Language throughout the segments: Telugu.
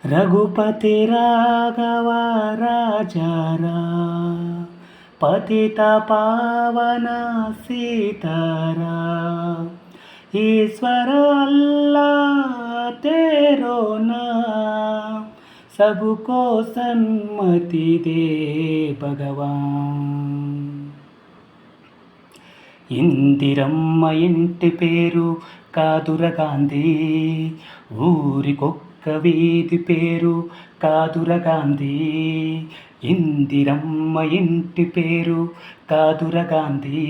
రఘుపతి రాఘవ రాజారా పతిత పావన సీతారా ईश्वर अल्लाह तेरो नाम सबको सन्मति दे भगवान। ఇందిరమ్మ ఇంటి పేరు కాదుర గాంధీ, ఊరికొక్క వీధి పేరు కాదుర గాంధీ. ఇందిరమ్మ ఇంటి పేరు కాదుర గాంధీ,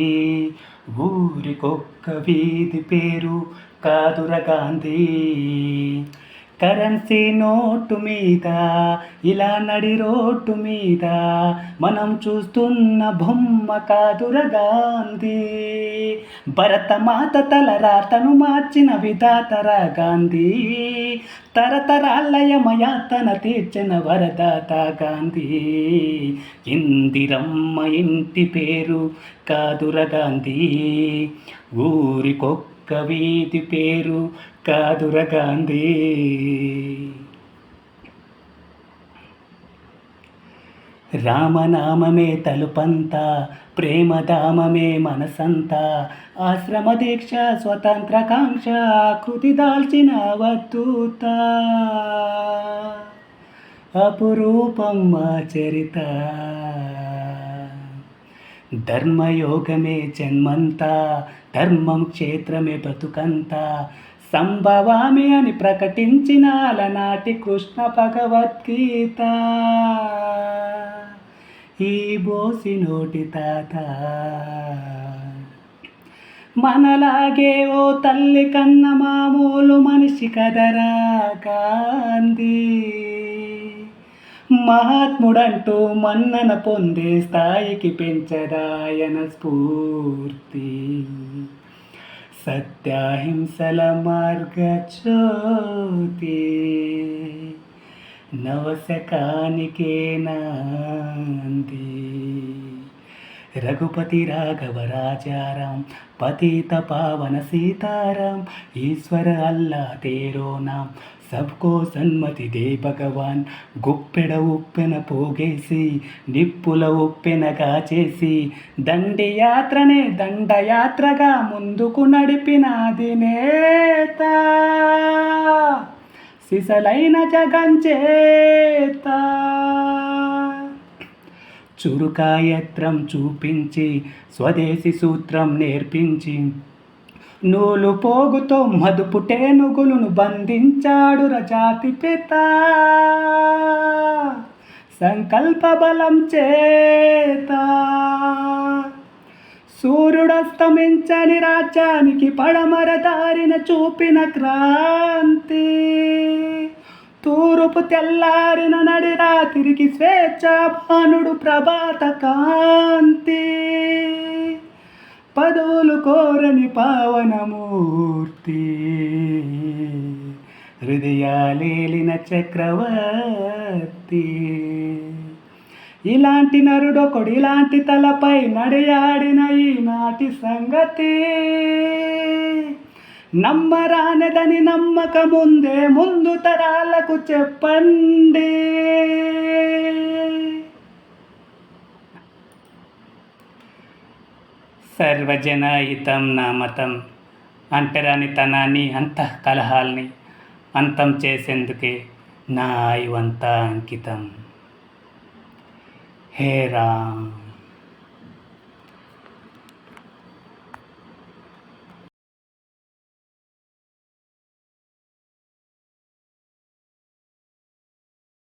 ఊరికొక్క వీధి పేరు కాదుర గాంధీ. కరెన్సీ నోటు మీద ఇలా నడి రోడ్డు మీద మనం చూస్తున్న బొమ్మ కాదుర గాంధీ. భరతమాత తల రాతను మార్చిన విధాతర గాంధీ, తరతరాల యమయాతన తీర్చిన వరదాత గాంధీ. ఇందిరమ్మ ఇంటి పేరు కాదుర గాంధీ, ఊరికొక్క వీధి పేరు కాదుర గాంధీ. రామనామమే తలుపంతా, ప్రేమధామమే మనసంతా. ఆశ్రమ దీక్ష స్వతంత్రకాంక్ష కృతి దాల్చిన అవధూత, అపురూపం మా చరిత. ధర్మయోగమే జన్మంతా, ధర్మం క్షేత్రమే బతుకంతా. సంభవామి అని ప్రకటించిన అలనాటి కృష్ణ భగవద్గీత. ఈ బోసి నోటి తాత మనలాగే ఓ తల్లి కన్న మామూలు మనిషి కదరా గాంధీ. మహాత్ముడంటూ మన్నన పొందే స్థాయికి పెంచదాయన స్ఫూర్తి. సత్యాహింసల మార్గజ్యోతి, నవశకానికే నాంది. రఘుపతి రాఘవ రాజారాం పతిత పావన సీతారాం ఈశ్వర అల్లా తేరో నాం సబ్కో సన్మతి దే భగవాన్. గుప్పెడ ఉప్పెన పోగేసి నిప్పుల ఉప్పెనగా చేసి దండి యాత్రనే దండయాత్రగా ముందుకు నడిపిన అధినేత, సిసలైన జగంచేత. చురుకాయత్రం చూపించి స్వదేశీ సూత్రం నేర్పించి నూలు పోగుతో మదుపు టేనుగులను బంధించాడు రజాతి పిత. సంకల్ప బలం చేత సూర్యుడస్తమించని రాజ్యానికి పడమర దారిన చూపిన క్రాంతి. తూర్పు తెల్లారిన నడి రాత్రికి స్వేచ్ఛాభానుడు ప్రభాత కాంతి. పదవులు కోరని పావనమూర్తి, హృదయాలేలిన చక్రవర్తి. ఇలాంటి నరుడొకడు ఇలాంటి తలపై నడియాడిన ఈనాటి సంగతి. నమ్మరానిదని నమ్మకముందే ముందు తరాలకు చెప్పండి. సర్వజనహితం నా మతం. అంటరానితనాన్ని అంతఃకలహాల్ని అంతం చేసేందుకే నా ఆయువంతా అంకితం. హే రామ్.